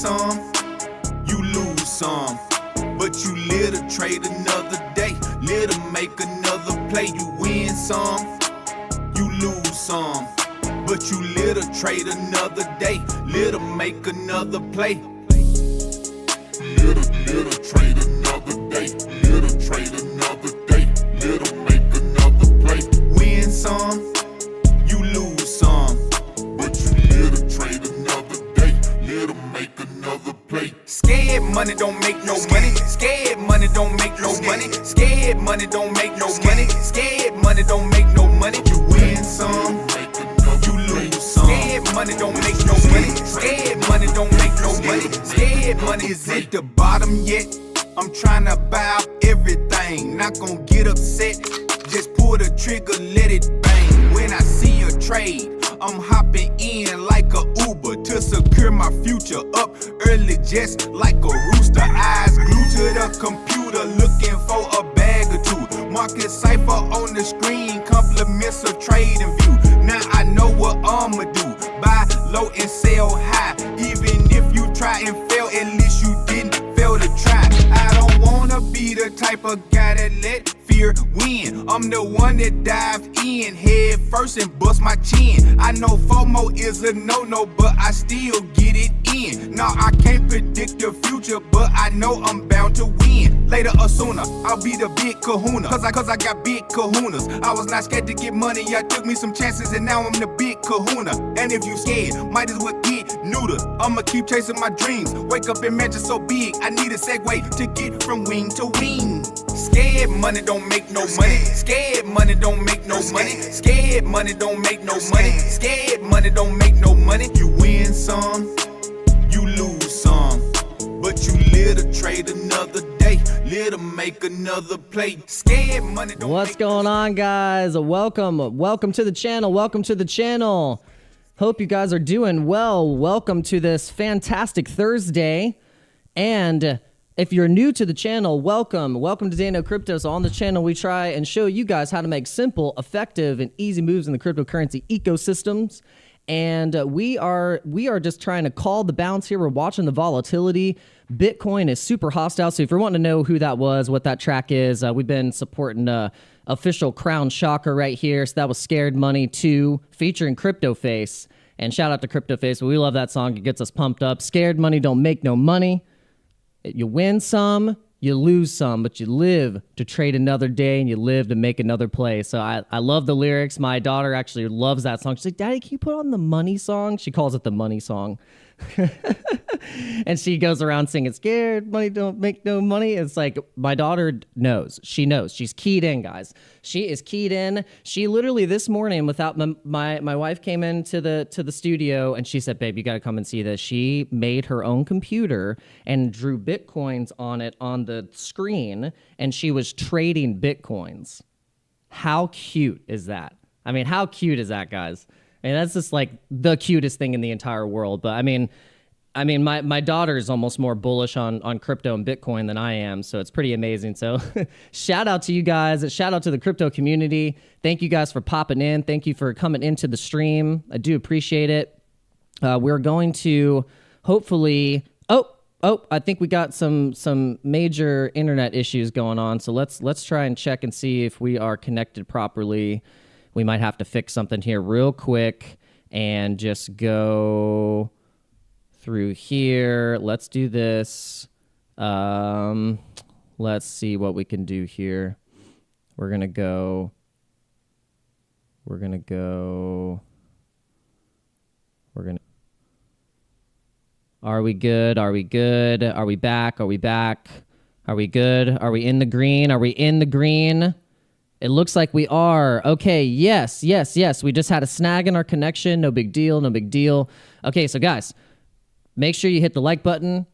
some, you lose some. But you live to trade another day, live to make another play. You win some, you lose some. But you live to trade another day, live to make another play. Live to trade another day, live to trade another day, live to make another play. Win some, you lose some. But you live to trade another day, live to make another play. Scared money don't make no money. Scared money don't make no money. Scared money don't make no money. Scared money don't make no money. You win some, you lose some. Scared money don't make no money. Scared money don't make no money. Scared money is at the bottom yet. I'm trying to buy out everything. Not gonna get upset. Just pull the trigger, let it bang. When I see a trade, I'm hopping in like a Uber to secure my future. Up early just like a rooster. Eyes glued to the computer looking for a bag or two. Market cipher on the screen, compliments of trading view. Now I know what I'ma do. Buy low and sell high. Even if you try and fail, at least you didn't fail to try. I don't wanna be the type of guy that let fear win. I'm the one that dive in head first and bust my chin. I know FOMO is a no-no, but I still get it in. Now I can't predict the future, but I know I'm bound to win. Later or sooner, I'll be the big kahuna. Cause I got big kahunas. I was not scared to get money, I took me some chances and now I'm the big kahuna. And if you scared, might as well get neuter. I'ma keep chasing my dreams. Wake up and mansion so big, I need a segue to get from wing to wing. Scared money don't make no money. Scared money don't make no money. Scared money don't make no money. Scared money don't make no money. You win some, you lose some. But you live to trade another day, live to make another play. Scared money don't What's going on, guys? Welcome to the channel. Hope you guys are doing well. Welcome to this fantastic Thursday. And if you're new to the channel, welcome to Dano Crypto. So on the channel, we try and show you guys how to make simple, effective, and easy moves in the cryptocurrency ecosystems. And we are just trying to call the bounce here. We're watching the volatility. Bitcoin is super hostile. So if you're wanting to know who that was, what that track is, we've been supporting official Crown Shocker right here. So that was Scared Money 2 featuring CryptoFace. And shout out to CryptoFace. We love that song. It gets us pumped up. Scared money don't make no money. You win some, you lose some, but you live to trade another day and you live to make another play. So I love the lyrics. My daughter actually loves that song. She's like, Daddy, can you put on the money song? She calls it the money song. And she goes around singing, scared money don't make no money. It's like, my daughter knows. She knows. She's keyed in, guys. She is keyed in. She literally this morning, without my wife came into the studio and she said, babe, you got to come and see this. She made her own computer and drew Bitcoins on it on the screen, and she was trading Bitcoins. How cute is that? I mean, how cute is that, guys? I mean, that's just like the cutest thing in the entire world. But I mean, my daughter is almost more bullish on crypto and Bitcoin than I am, so it's pretty amazing. So shout out to you guys. Shout out to the crypto community. Thank you guys for popping in. Thank you for coming into the stream. I do appreciate it. We're going to hopefully... Oh, I think we got some major internet issues going on. So let's try and check and see if we are connected properly. We might have to fix something here real quick and just go through here. Let's do this. Let's see what we can do here. We're going to go. Are we good? Are we good? Are we back? Are we back? Are we good? Are we in the green? Are we in the green? It looks like we are. Okay, yes. We just had a snag in our connection. No big deal. Okay, so guys, make sure you hit the like button,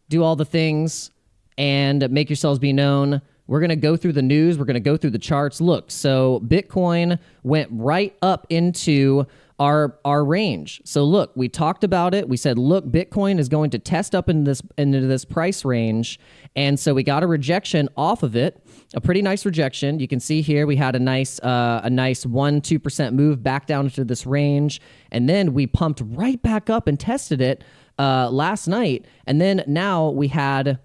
do all the things, and make yourselves be known. We're going to go through the news. We're going to go through the charts. Look, so Bitcoin went right up into our range. So look, we talked about it. We said, look, Bitcoin is going to test up into this price range. And so we got a rejection off of it, a pretty nice rejection. You can see here we had a nice 1-2% move back down into this range. And then we pumped right back up and tested it last night. And then now we had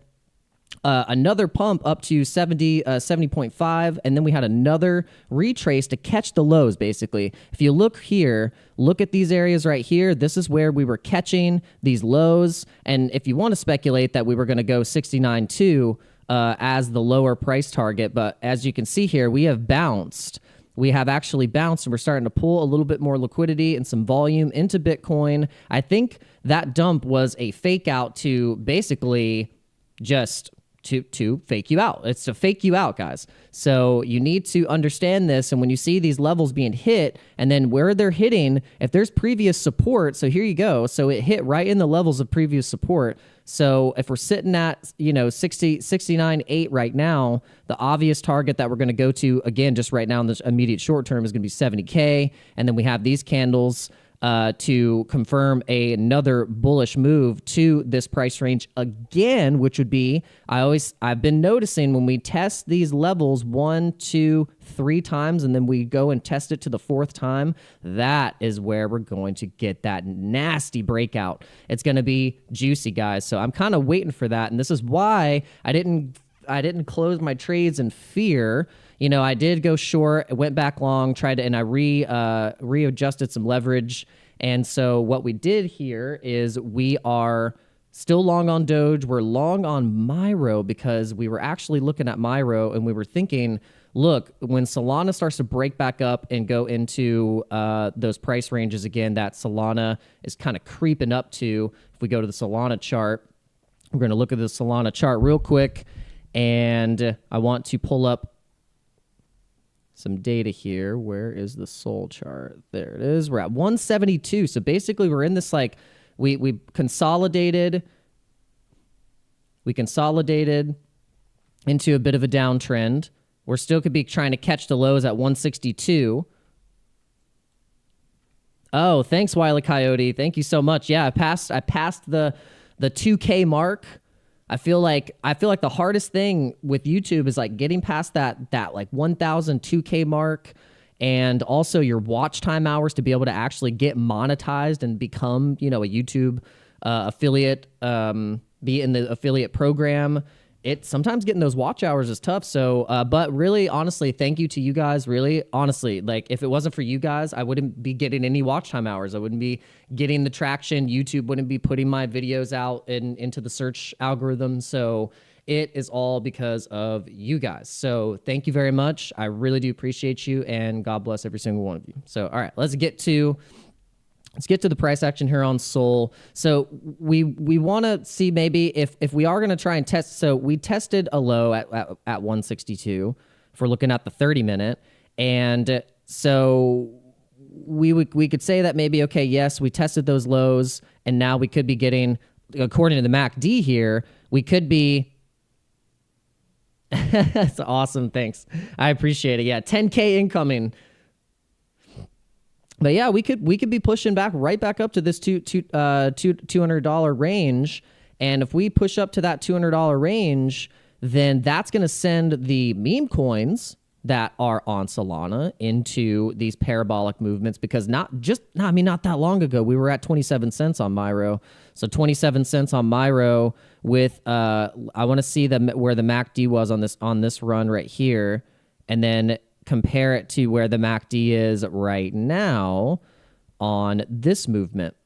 another pump up to 70.5, and then we had another retrace to catch the lows, basically. If you look here, look at these areas right here. This is where we were catching these lows, and if you want to speculate that we were going to go 69.2 as the lower price target, but as you can see here, we have bounced. We have actually bounced, and we're starting to pull a little bit more liquidity and some volume into Bitcoin. I think that dump was a fake out to basically just to fake you out. It's to fake you out, guys. So you need to understand this. And when you see these levels being hit and then where they're hitting, if there's previous support, so here you go. So it hit right in the levels of previous support. So if we're sitting at, 69.8 right now, the obvious target that we're going to go to, again, just right now in this immediate short term is going to be 70K. And then we have these candles to confirm another bullish move to this price range again, which would be, I've been noticing when we test these levels 1, 2, 3 times, and then we go and test it to the 4th time, that is where we're going to get that nasty breakout. It's going to be juicy, guys. So I'm kind of waiting for that. And this is why I didn't close my trades in fear. I did go short, went back long, and I readjusted some leverage. And so what we did here is we are still long on Doge. We're long on Myro because we were actually looking at Myro and we were thinking, look, when Solana starts to break back up and go into those price ranges again that Solana is kind of creeping up to, if we go to the Solana chart, we're going to look at the Solana chart real quick. And I want to pull up some data here. Where is the Sol chart? There it is. We're at 172. So basically we're in this we consolidated. We consolidated into a bit of a downtrend. We're still could be trying to catch the lows at 162. Oh, thanks, Wile E. Coyote. Thank you so much. Yeah, I passed the 2K mark. I feel like the hardest thing with YouTube is getting past that 1,000 2K mark, and also your watch time hours to be able to actually get monetized and become, a YouTube affiliate, be in the affiliate program. Sometimes getting those watch hours is tough. So, but really, honestly, thank you to you guys. Really, honestly, if it wasn't for you guys, I wouldn't be getting any watch time hours. I wouldn't be getting the traction. YouTube wouldn't be putting my videos out into the search algorithm. So it is all because of you guys. So thank you very much. I really do appreciate you, and God bless every single one of you. So, all right, let's get to the price action here on Sol. So we want to see maybe if we are going to try and test. So we tested a low at 162 if we're looking at the 30-minute. And so we could say that maybe, okay, yes, we tested those lows, and now we could be getting, according to the MACD here, we could be that's awesome. Thanks. I appreciate it. Yeah, 10K incoming. But yeah, we could be pushing right back up to this $200 range, and if we push up to that $200 range, then that's going to send the meme coins that are on Solana into these parabolic movements, because not that long ago we were at 27 cents on Myro. So 27 cents on Myro with I want to see where the MACD was on this run right here, and then compare it to where the MACD is right now on this movement.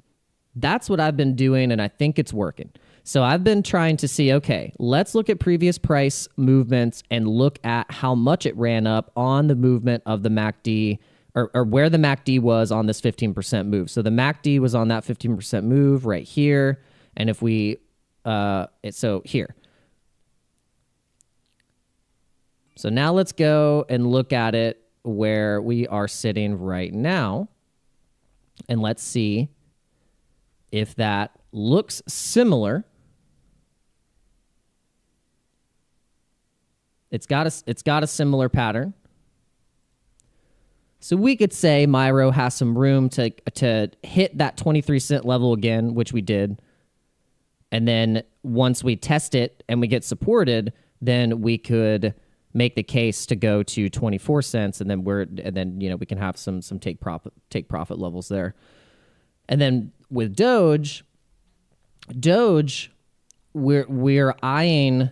That's what I've been doing, and I think it's working. So I've been trying to see, okay, let's look at previous price movements and look at how much it ran up on the movement of the MACD, or where the MACD was on this 15% move. So the MACD was on that 15% move right here. And if we, so here. So now let's go and look at it where we are sitting right now. And let's see if that looks similar. It's got a similar pattern. So we could say Myro has some room to hit that 23 cent level again, which we did. And then once we test it and we get supported, then we could make the case to go to 24 cents, and then we can have some take profit levels there. And then with Doge, Doge, we're eyeing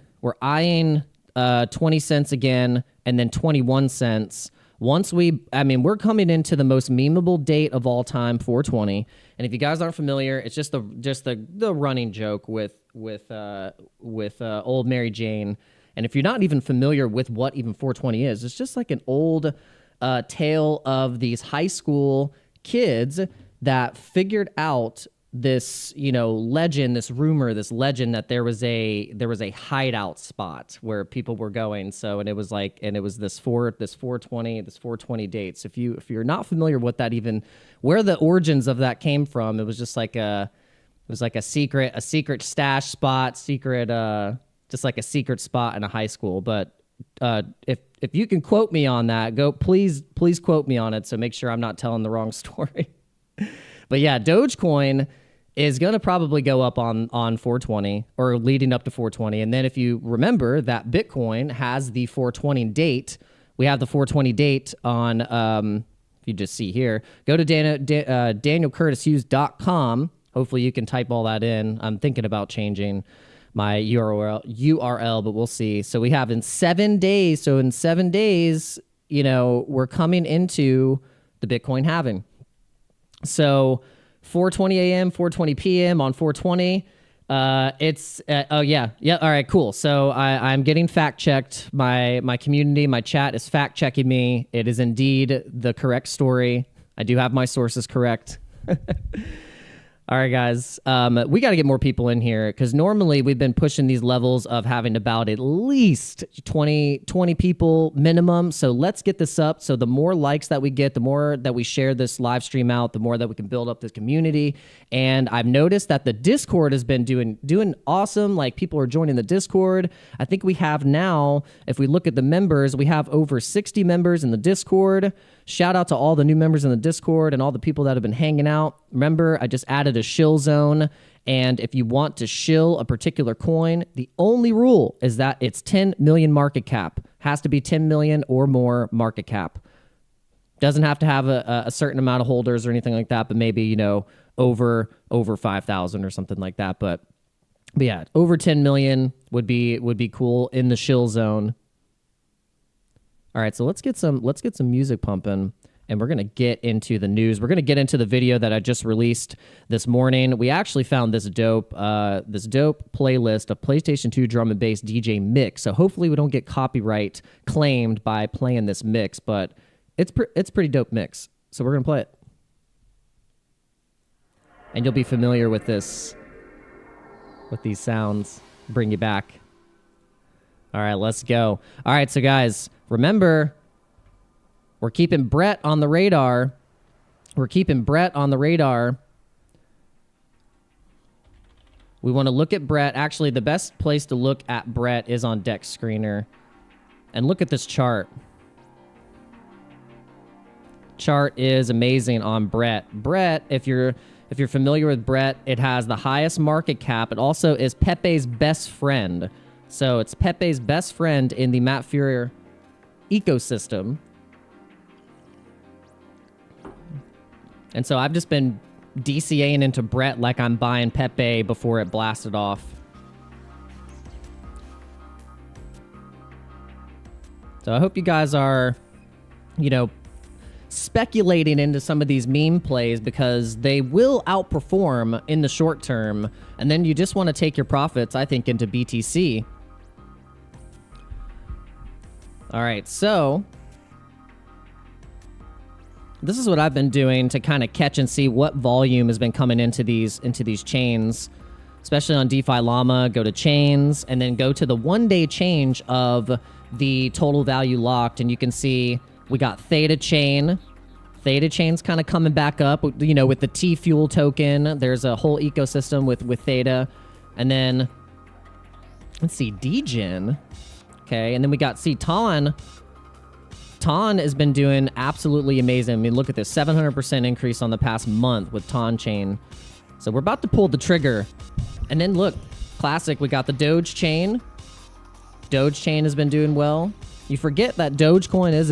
20 cents again, and then 21 cents. We're coming into the most memeable date of all time, 420. And if you guys aren't familiar, it's just the running joke with old Mary Jane. And if you're not even familiar with what even 420 is, it's just like an old tale of these high school kids that figured out this, legend, this rumor, this legend that there was a hideout spot where people were going. So, and it was this 420 dates. If you're not familiar with that, even where the origins of that came from, it was just like a secret stash spot, just like a secret spot in a high school. But if you can quote me on that, please quote me on it. So make sure I'm not telling the wrong story. But yeah, Dogecoin is going to probably go up on 420 or leading up to 420. And then if you remember that Bitcoin has the 420 date, we have the 420 date on, if you just see here, go to danielcurtishughes.com. Hopefully you can type all that in. I'm thinking about changing my URL, but we'll see. So we have in 7 days. So in 7 days, we're coming into the Bitcoin halving. So 4:20 a.m., 4:20 p.m. on 420. All right, cool. So I'm getting fact checked. My community, my chat is fact checking me. It is indeed the correct story. I do have my sources correct. All right, guys. We got to get more people in here because normally we've been pushing these levels of having about at least 20 people minimum. So let's get this up. So the more likes that we get, the more that we share this live stream out, the more that we can build up this community. And I've noticed that the Discord has been doing awesome. Like people are joining the Discord. I think we have now, if we look at the members, we have over 60 members in the Discord. Shout out to all the new members in the Discord and all the people that have been hanging out. Remember, I just added a shill zone. And if you want to shill a particular coin, the only rule is that it's 10 million market cap. Has to be 10 million or more market cap. Doesn't have to have a certain amount of holders or anything like that, but maybe, over 5,000 or something like that. But yeah, over 10 million would be cool in the shill zone. All right, so let's get some music pumping, and we're gonna get into the news. We're gonna get into the video that I just released this morning. We actually found this dope playlist of PlayStation 2 drum and bass DJ mix. So hopefully we don't get copyright claimed by playing this mix, but it's pretty dope mix. So we're gonna play it, and you'll be familiar with this, with these sounds. Bring you back. All right, let's go. All right, so guys. Remember, we're keeping Brett on the radar. We want to look at Brett. Actually, the best place to look at Brett is on Dex Screener. And look at this chart. Chart is amazing on Brett. Brett, if you're familiar with Brett, it has the highest market cap. It also is Pepe's best friend. So it's Pepe's best friend in the Matt Furrier ecosystem. And so I've just been DCAing into Brett like I'm buying Pepe before it blasted off. So I hope you guys are, speculating into some of these meme plays because they will outperform in the short term. And then you just want to take your profits, I think, into BTC. All right, so this is what I've been doing to kind of catch and see what volume has been coming into these chains, especially on DeFi Llama. Go to chains and then go to the 1-day change of the total value locked, and you can see we got Theta Chain. Theta Chain's kind of coming back up, with the T Fuel token. There's a whole ecosystem with Theta, and then let's see Degen. Okay, and then we got, Ton. Ton has been doing absolutely amazing. I mean, look at this, 700% increase on the past month with Ton Chain. So we're about to pull the trigger. And then look, classic, we got the Doge Chain. Doge Chain has been doing well. You forget that Dogecoin it's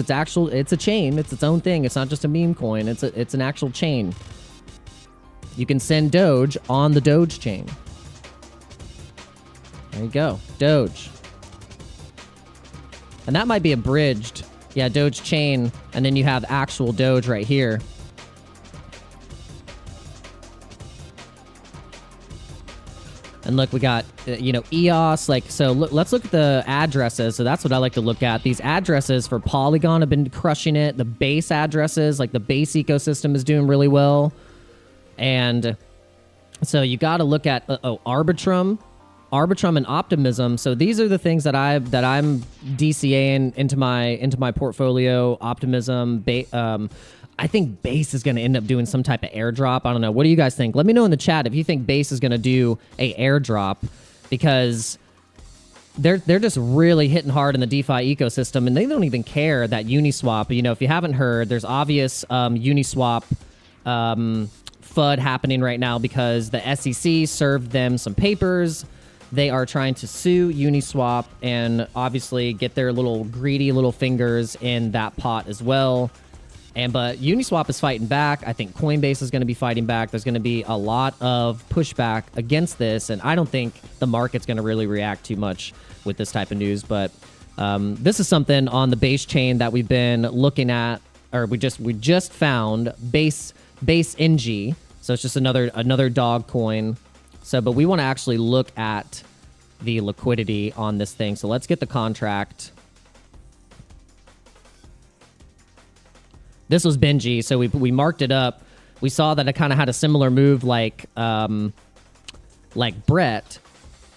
a chain. It's its own thing. It's not just a meme coin. It's an actual chain. You can send Doge on the Doge chain. There you go. Doge. And that might be abridged. Yeah, Doge chain. And then you have actual Doge right here. And look, we got, EOS. So let's look at the addresses. So that's what I like to look at. These addresses for Polygon have been crushing it. The base addresses, like the base ecosystem is doing really well. And so you got to look at, Arbitrum and Optimism. So these are the things that I'm DCAing into my portfolio. Optimism, I think Base is going to end up doing some type of airdrop. I don't know. What do you guys think? Let me know in the chat if you think Base is going to do a airdrop, because they're just really hitting hard in the DeFi ecosystem, and they don't even care that Uniswap. If you haven't heard, there's obvious Uniswap FUD happening right now because the SEC served them some papers. They are trying to sue Uniswap and obviously get their little greedy little fingers in that pot as well. But Uniswap is fighting back. I think Coinbase is going to be fighting back. There's going to be a lot of pushback against this, and I don't think the market's going to really react too much with this type of news. But this is something on the Base chain that we've been looking at, or we just found Base NG. So it's just another dog coin. But we want to actually look at the liquidity on this thing. So let's get the contract. This was Benji, so we marked it up. We saw that it kind of had a similar move like Brett.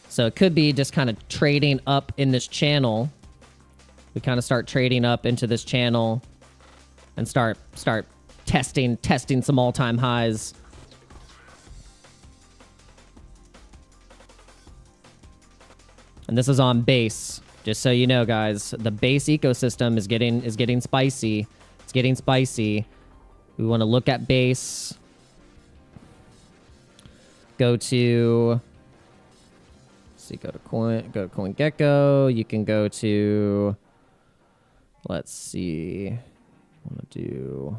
So it could be just kind of trading up in this channel. We kind of start trading up into this channel and start testing some all-time highs. And this is on Base. Just so you know, guys, the Base ecosystem is getting spicy. Getting spicy. We want to look at Base. Go to CoinGecko. You can go to, let's see. I want to do,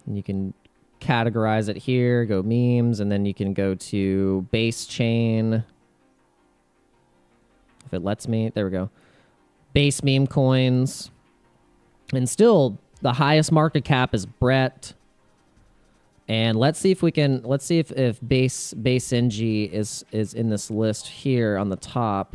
and you can categorize it here, go memes, and then you can go to Base chain. If it lets me, there we go. Base meme coins. And still the highest market cap is Brett. And let's see if Base NG is in this list here on the top.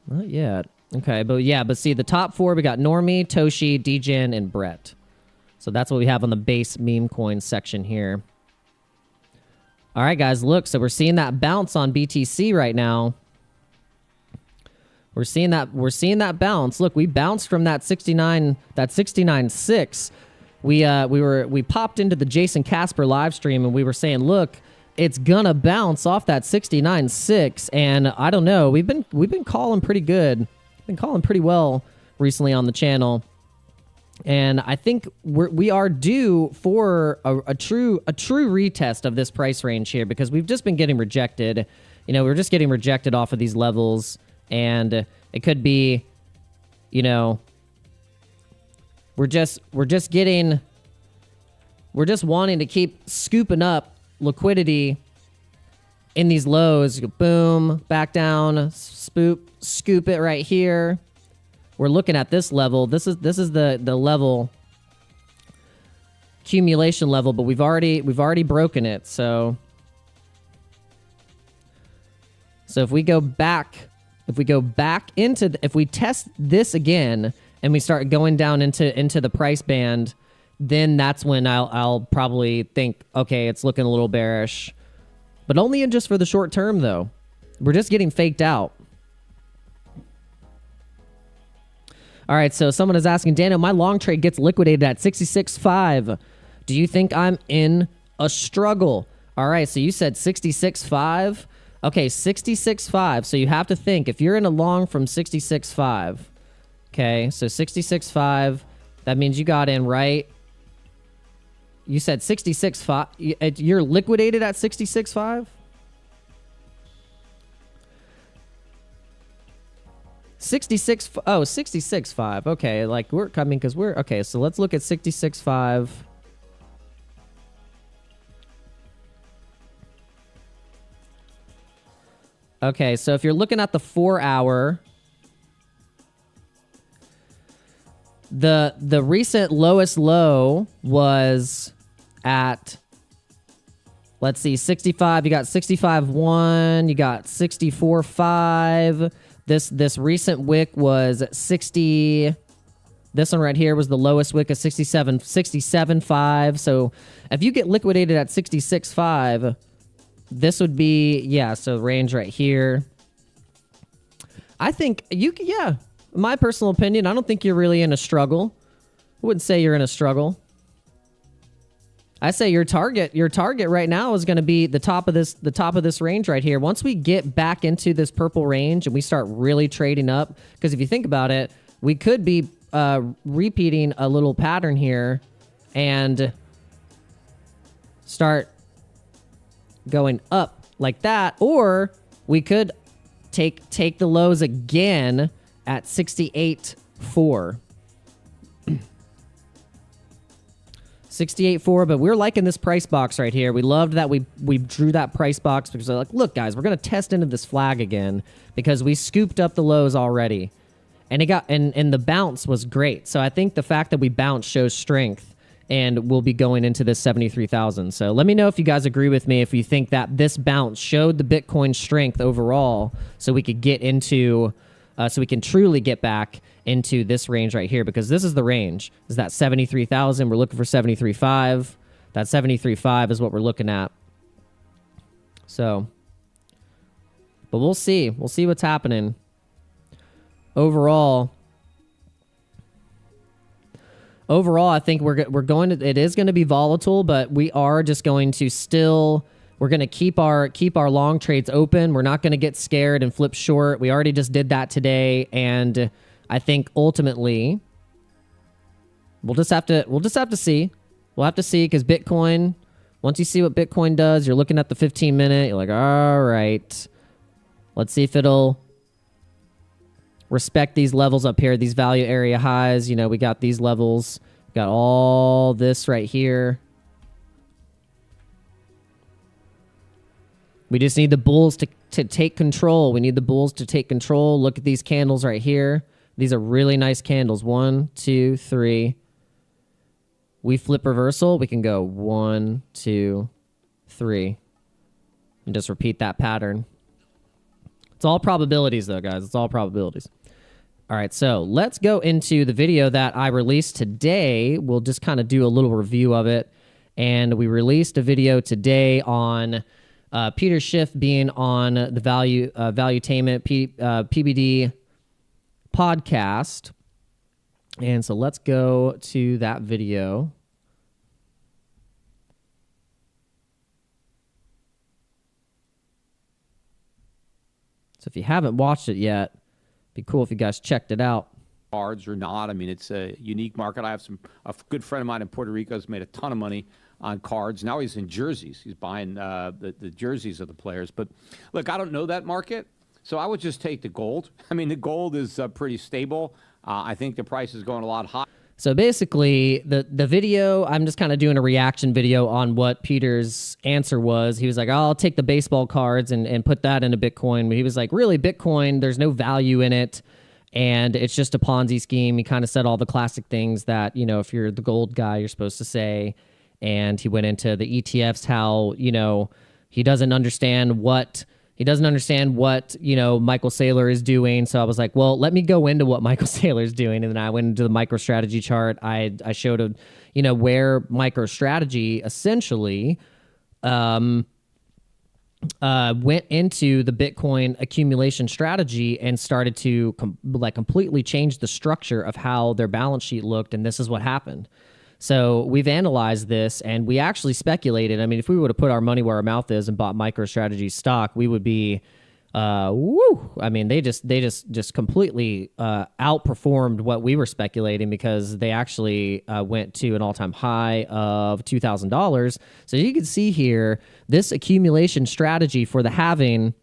Not yet. Okay, but see, the top four, we got Normie, Toshi, Degen, and Brett. So that's what we have on the Base meme coin section here. All right, guys, look, so we're seeing that bounce on BTC right now. We're seeing that bounce. Look, we bounced from that 69.6. We popped into the Jason Casper live stream and we were saying, look, it's gonna bounce off that 69.6, and I don't know. We've been calling pretty good. Been calling pretty well recently on the channel, and I think we are due for a true retest of this price range here, because we've just been getting rejected. We're just getting rejected off of these levels, and it could be, we're just wanting to keep scooping up liquidity in these lows. Boom, back down, scoop it right here. We're looking at this level. This is the level, accumulation level, but we've already broken it. So if we go back into if we test this again and we start going down into the price band, then that's when I'll probably think, okay, it's looking a little bearish. But only just for the short term, though. We're just getting faked out. All right, so someone is asking, Daniel, my long trade gets liquidated at 66.5. Do you think I'm in a struggle? All right, so you said 66.5. Okay, 66.5. So you have to think, if you're in a long from 66.5, okay, so 66.5, that means you got in right. You said 66.5. You're liquidated at 66.5? 66. Oh, 66.5. Okay, like we're coming because we're okay. So let's look at 66.5. Okay, so if you're looking at the 4 hour, the recent lowest low was at, let's see, 65. You got 65.1. You got 64.5. This recent wick was 60. This one right here was the lowest wick of 67.5. So if you get liquidated at 66.5, this would be, yeah, so range right here. I think yeah, my personal opinion, I don't think you're really in a struggle. I wouldn't say you're in a struggle. I say your target right now is going to be the top of this range right here. Once we get back into this purple range and we start really trading up, because if you think about it, we could be repeating a little pattern here and start going up like that, or we could take the lows again at 68.4. 68.4, but we're liking this price box right here. We loved that we drew that price box because they're like, look, guys, we're going to test into this flag again because we scooped up the lows already. And it got and the bounce was great. So I think the fact that we bounced shows strength, and we'll be going into this 73,000. So let me know if you guys agree with me, if you think that this bounce showed the Bitcoin strength overall, so we could get into so we can truly get back into this range right here, because this is the range. Is that 73,000? We're looking for 73.5. That 73.5 is what we're looking at. So, but we'll see. We'll see what's happening. Overall, I think we're going to. It is going to be volatile, but we are just going to still. We're going to keep our long trades open. We're not going to get scared and flip short. We already just did that today, and I think ultimately we'll just have to see. We'll have to see, because Bitcoin, once you see what Bitcoin does, you're looking at the 15-minute. You're like, all right, let's see if it'll respect these levels up here, these value area highs. You know, we got these levels. We got all this right here. We just need the bulls to take control. We need the bulls to take control. Look at these candles right here. These are really nice candles. 1, 2, 3. We flip reversal. We can go 1, 2, 3. And just repeat that pattern. It's all probabilities, though, guys. It's all probabilities. All right, so let's go into the video that I released today. We'll just kind of do a little review of it. And we released a video today on Peter Schiff being on the Valuetainment PBD podcast. And so let's go to that video. So if you haven't watched it yet, it'd be cool if you guys checked it out. Cards or not. I mean, it's a unique market. I have a good friend of mine in Puerto Rico has made a ton of money on cards. Now he's in jerseys. He's buying the jerseys of the players. But look, I don't know that market, so I would just take the gold. I mean, the gold is pretty stable. I think the price is going a lot higher. So basically, the video, I'm just kind of doing a reaction video on what Peter's answer was. He was like, oh, I'll take the baseball cards and put that into Bitcoin. But he was like, really, Bitcoin, there's no value in it, and it's just a Ponzi scheme. He kind of said all the classic things that, you know, if you're the gold guy, you're supposed to say. And he went into the ETFs, how, you know, he doesn't understand what, you know, Michael Saylor is doing. So I was like, well, let me go into what Michael Saylor is doing. And then I went into the MicroStrategy chart. I showed, you know, where MicroStrategy essentially went into the Bitcoin accumulation strategy and started to completely change the structure of how their balance sheet looked. And this is what happened. So we've analyzed this, and we actually speculated. I mean, if we would have put our money where our mouth is and bought MicroStrategy stock, we would be, woo! I mean, they just completely outperformed what we were speculating, because they actually went to an all-time high of $2,000. So you can see here, this accumulation strategy for the halving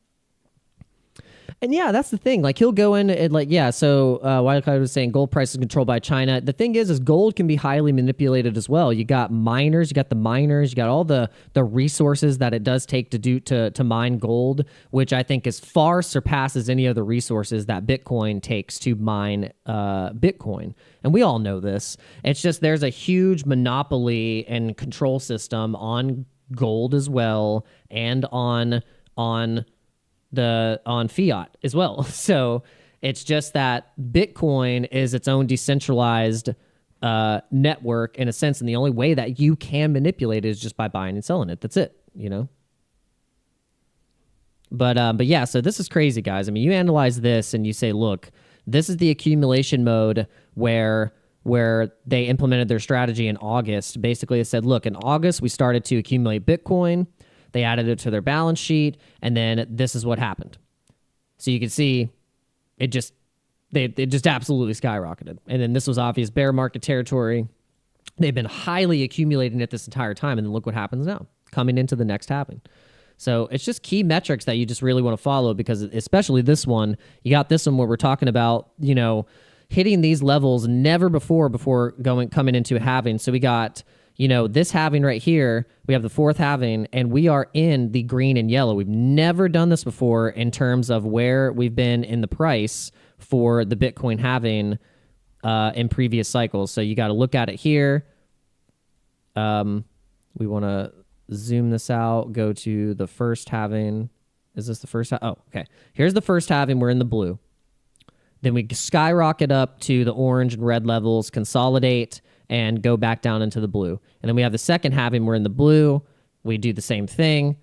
And yeah, that's the thing. Like he'll go in and like, yeah. So Wildcard was saying gold price is controlled by China. The thing is gold can be highly manipulated as well. You got miners, you got the miners, you got all the resources that it does take to mine gold, which I think is far surpasses any other resources that Bitcoin takes to mine Bitcoin. And we all know this. It's just there's a huge monopoly and control system on gold as well, and on fiat as well. So it's just that Bitcoin is its own decentralized network in a sense, and the only way that you can manipulate it is just by buying and selling it. That's it, you know. But yeah, so this is crazy, guys. I mean, you analyze this and you say, look, this is the accumulation mode where they implemented their strategy in August. Basically, they said, look, in August we started to accumulate Bitcoin. They added it to their balance sheet, and then this is what happened. So you can see it just absolutely skyrocketed. And then this was obvious bear market territory. They've been highly accumulating it this entire time, and then look what happens now, coming into the next halving. So it's just key metrics that you just really want to follow, because especially this one, you got this one where we're talking about, you know, hitting these levels never before coming into a halving. So we got, you know, this halving right here, we have the fourth halving, and we are in the green and yellow. We've never done this before in terms of where we've been in the price for the Bitcoin halving in previous cycles. So you got to look at it here. We want to zoom this out, go to the first halving. Is this the first? Oh, okay. Here's the first halving. We're in the blue. Then we skyrocket up to the orange and red levels, consolidate, and go back down into the blue. And then we have the second halving. We're in the blue. We do the same thing.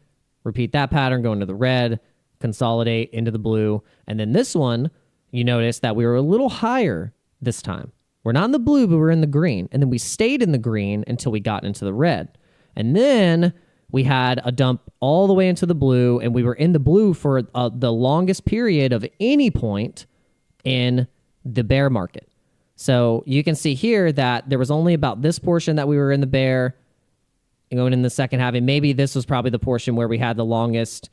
Repeat that pattern, go into the red, consolidate into the blue. And then this one, you notice that we were a little higher this time. We're not in the blue, but we're in the green. And then we stayed in the green until we got into the red. And then we had a dump all the way into the blue, and we were in the blue for the longest period of any point in the bear market. So you can see here that there was only about this portion that we were in the bear going in the second halving. Maybe this was probably the portion where we had the longest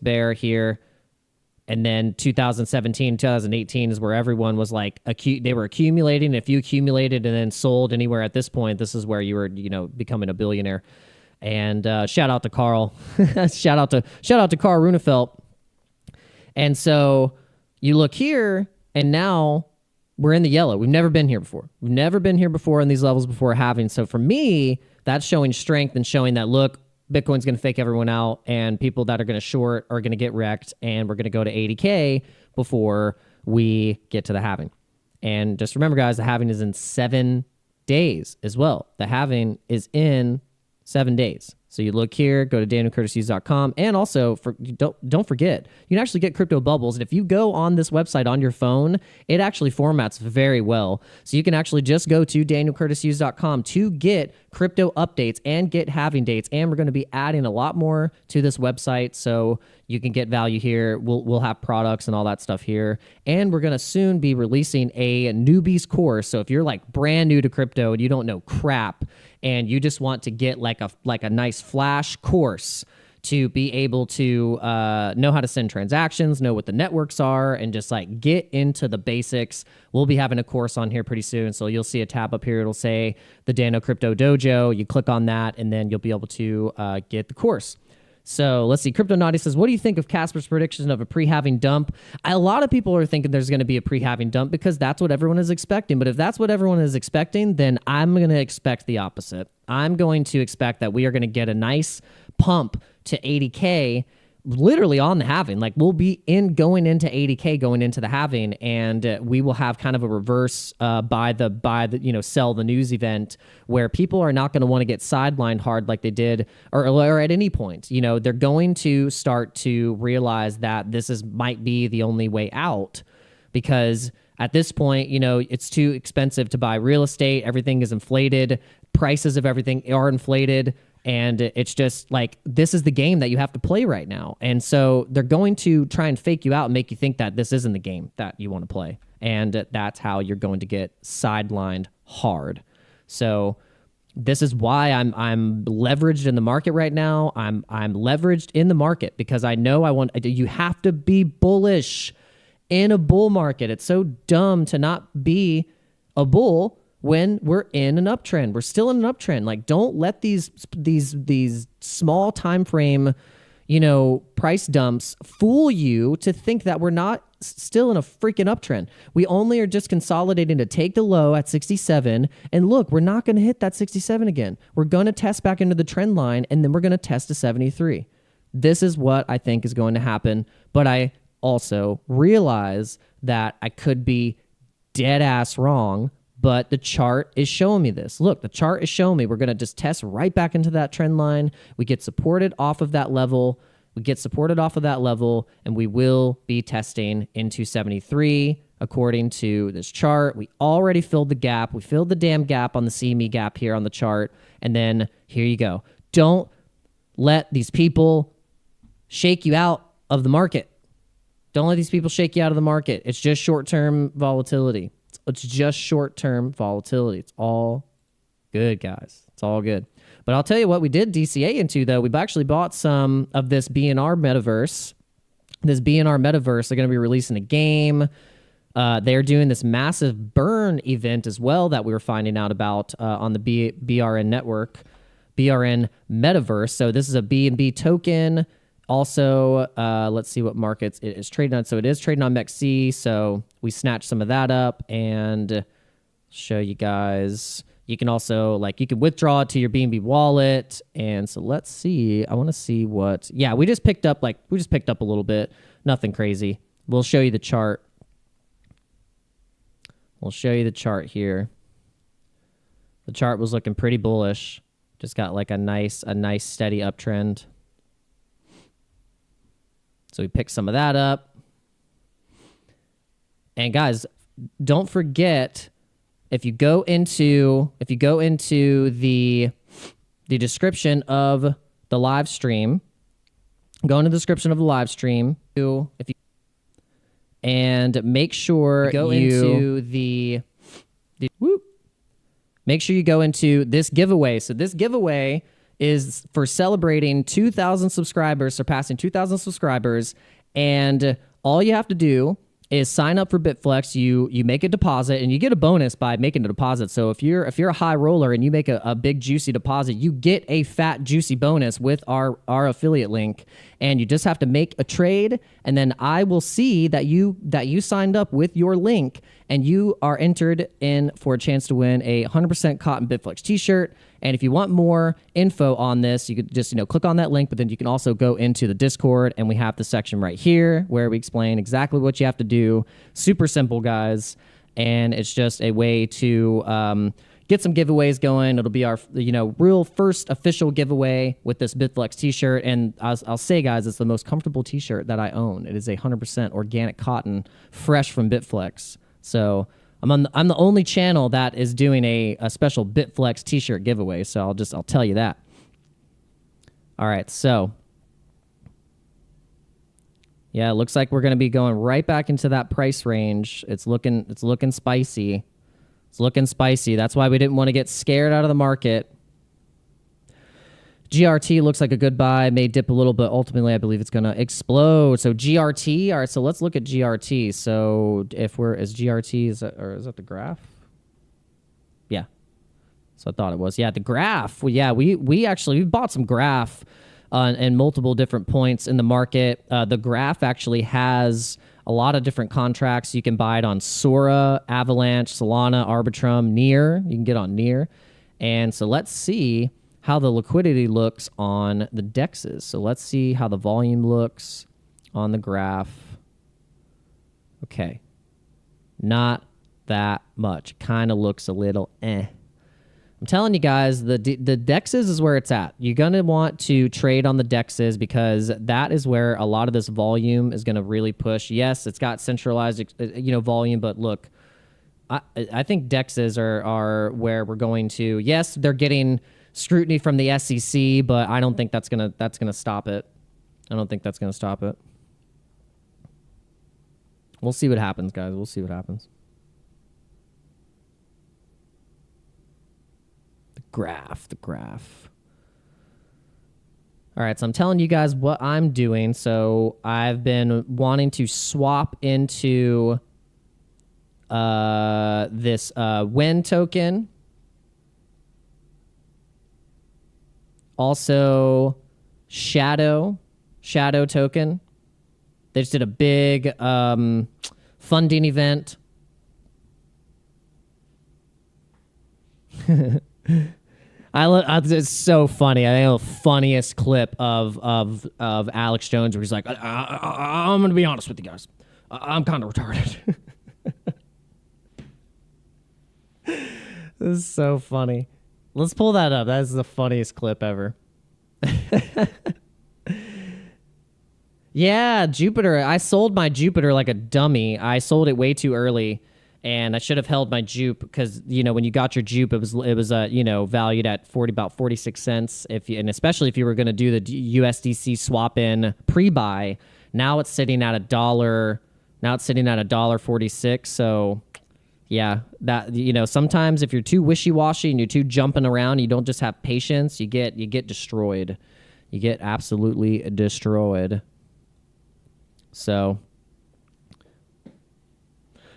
bear here. And then 2017, 2018 is where everyone was like, they were accumulating. If you accumulated and then sold anywhere at this point, this is where you were, you know, becoming a billionaire. And shout out to Carl. shout out to Carl Runefelt. And so you look here, and now we're in the yellow. We've never been here before. We've never been here before in these levels before halving. So for me, that's showing strength and showing that, look, Bitcoin's going to fake everyone out, and people that are going to short are going to get wrecked, and we're going to go to 80K before we get to the halving. And just remember, guys, the halving is in 7 days as well. The halving is in 7 days. So you look here, go to danielcurtishughes.com, and also don't forget, you can actually get crypto bubbles. And if you go on this website on your phone, it actually formats very well. So you can actually just go to danielcurtishughes.com to get crypto updates and get halving dates. And we're going to be adding a lot more to this website, so you can get value here. We'll have products and all that stuff here. And we're going to soon be releasing a newbies course. So if you're like brand new to crypto and you don't know crap, and you just want to get like a nice flash course to be able to know how to send transactions, know what the networks are, and just like get into the basics. We'll be having a course on here pretty soon. So you'll see a tab up here. It'll say the Dano Crypto Dojo. You click on that, and then you'll be able to get the course. So let's see. Crypto Naughty says, what do you think of Casper's prediction of a pre-halving dump? A lot of people are thinking there's going to be a pre-halving dump because that's what everyone is expecting. But if that's what everyone is expecting, then I'm going to expect the opposite. I'm going to expect that we are going to get a nice pump to 80K literally on the halving. Like we'll be going into 80K going into the halving, and we will have kind of a reverse buy the sell the news event where people are not going to want to get sidelined hard like they did or at any point. You know, they're going to start to realize that this might be the only way out, because at this point, you know, it's too expensive to buy real estate. Everything is inflated. Prices of everything are inflated. And it's just like, this is the game that you have to play right now. And so they're going to try and fake you out and make you think that this isn't the game that you want to play. And that's how you're going to get sidelined hard. So This is why I'm leveraged in the market right now. I'm leveraged in the market because I know you have to be bullish in a bull market. It's so dumb to not be a bull when we're in an uptrend. We're still in an uptrend. Like, don't let these small time frame, price dumps fool you to think that we're not still in a freaking uptrend. We only are just consolidating to take the low at 67. And look, we're not going to hit that 67 again. We're going to test back into the trend line, and then we're going to test to 73. This is what I think is going to happen. But I also realize that I could be dead ass wrong, but the chart is showing me this. Look, the chart is showing me we're going to just test right back into that trend line. We get supported off of that level. And we will be testing into 73 according to this chart. We already filled the gap. We filled the damn gap on the CME gap here on the chart. And then here you go. Don't let these people shake you out of the market. Don't let these people shake you out of the market. It's just short-term volatility. It's just short-term volatility. It's all good, guys. It's all good. But I'll tell you what we did DCA into, though. We've actually bought some of this BNR metaverse. This BNR metaverse, they're going to be releasing a game. They're doing this massive burn event as well that we were finding out about on the BRN network, BRN metaverse. So this is a BNB token. Also, let's see what markets it is trading on. So it is trading on MEXC. So we snatched some of that up and show you guys. You can also, you can withdraw it to your BNB wallet. And so let's see. I want to see what... Yeah, we just picked up, a little bit. Nothing crazy. We'll show you the chart. We'll show you the chart here. The chart was looking pretty bullish. Just got a nice steady uptrend. So we picked some of that up. And guys, don't forget... If you go into the description of the live stream, and make sure make sure you go into this giveaway. So this giveaway is for celebrating 2,000 subscribers, surpassing 2,000 subscribers, and all you have to do is sign up for BitFlex. You make a deposit, and you get a bonus by making a deposit. So if you're a high roller and you make a big juicy deposit, you get a fat juicy bonus with our affiliate link. And you just have to make a trade, and then I will see that you signed up with your link, and you are entered in for a chance to win a 100% cotton BitFlex T-shirt. And if you want more info on this, you could just click on that link, but then you can also go into the Discord, and we have the section right here where we explain exactly what you have to do. Super simple, guys, and it's just a way to get some giveaways going. It'll be our real first official giveaway with this BitFlex T-shirt, and I'll say, guys, it's the most comfortable T-shirt that I own. It is 100% organic cotton, fresh from BitFlex. So I'm the only channel that is doing a special BitFlex T-shirt giveaway. So I'll tell you that. All right, so yeah, it looks like we're going to be going right back into that price range. It's looking spicy. It's looking spicy. That's why we didn't want to get scared out of the market. GRT looks like a good buy. May dip a little, but ultimately I believe it's going to explode. So GRT, all right, so let's look at GRT. So is that the graph? Yeah. So I thought it was. Yeah, the graph. Well, yeah, we bought some graph in multiple different points in the market. The graph actually has a lot of different contracts. You can buy it on Sora, Avalanche, Solana, Arbitrum, Near. You can get on Near. And so let's see how the liquidity looks on the DEXs. So let's see how the volume looks on the graph. Okay. Not that much. Kind of looks a little eh. I'm telling you guys, the DEXs is where it's at. You're going to want to trade on the DEXs because that is where a lot of this volume is going to really push. Yes, it's got centralized volume, but look, I think DEXs are where we're going to. Yes, they're getting scrutiny from the SEC, but I don't think that's gonna stop it. I don't think that's gonna stop it. We'll see what happens, guys. We'll see what happens. The graph, the graph. All right, so I'm telling you guys what I'm doing. So I've been wanting to swap into this WEN token. Also, Shadow token. They just did a big funding event. It's so funny. I think the funniest clip of Alex Jones where he's like, I'm going to be honest with you guys. I'm kind of retarded. This is so funny. Let's pull that up. That is the funniest clip ever. Yeah, Jupiter. I sold my Jupiter like a dummy. I sold it way too early, and I should have held my Jupe because when you got your Jupe, it was valued at about 46 cents. And especially if you were going to do the USDC swap in pre-buy, now it's sitting at $1. Now it's sitting at $1.46. So yeah, that sometimes if you're too wishy-washy and you're too jumping around, you don't just have patience. You get destroyed. You get absolutely destroyed. So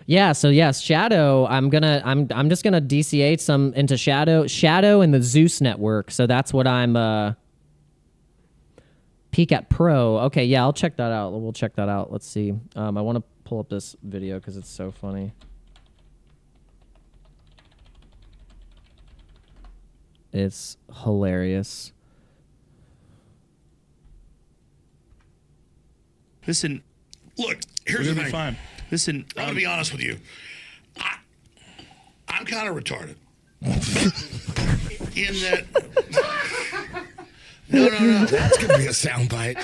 yeah, Shadow. I'm just gonna DCA some into Shadow and the Zeus network. So that's what I'm peek at Pro. Okay, yeah, I'll check that out. We'll check that out. Let's see. I want to pull up this video because it's so funny. It's hilarious. Listen, look, here's the thing. Fine. Listen, I'm going to be honest with you. I'm kind of retarded. In that... No. That's going to be a soundbite.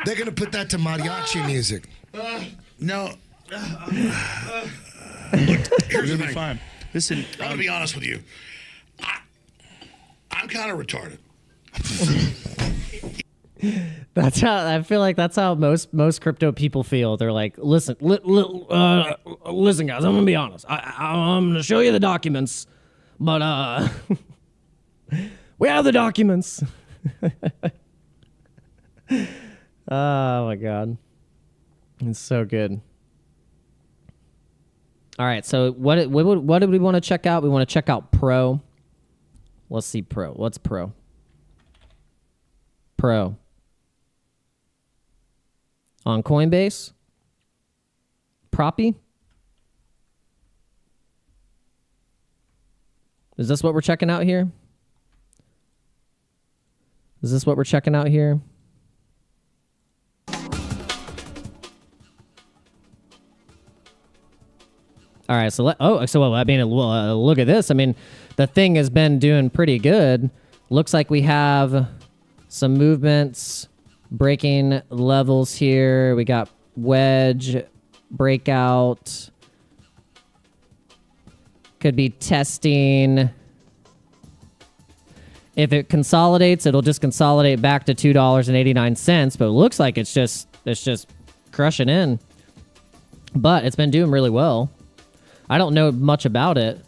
They're going to put that to mariachi music. No. Look, here's the thing. Fine. Listen, I'm going to be honest with you. I'm kind of retarded. That's how I feel like that's how most crypto people feel. They're like, listen, listen, guys. I'm gonna be honest. I'm gonna show you the documents, but we have the documents. Oh my god, it's so good. All right, so what did we want to check out? We want to check out Pro. Let's see Pro. What's Pro? Pro. On Coinbase? Proppy? Is this what we're checking out here? Is this what we're checking out here? All right, so look at this. I mean, the thing has been doing pretty good. Looks like we have some movements, breaking levels here. We got wedge, breakout. Could be testing. If it consolidates, it'll just consolidate back to $2.89. But it looks like it's just crushing in. But it's been doing really well. I don't know much about it.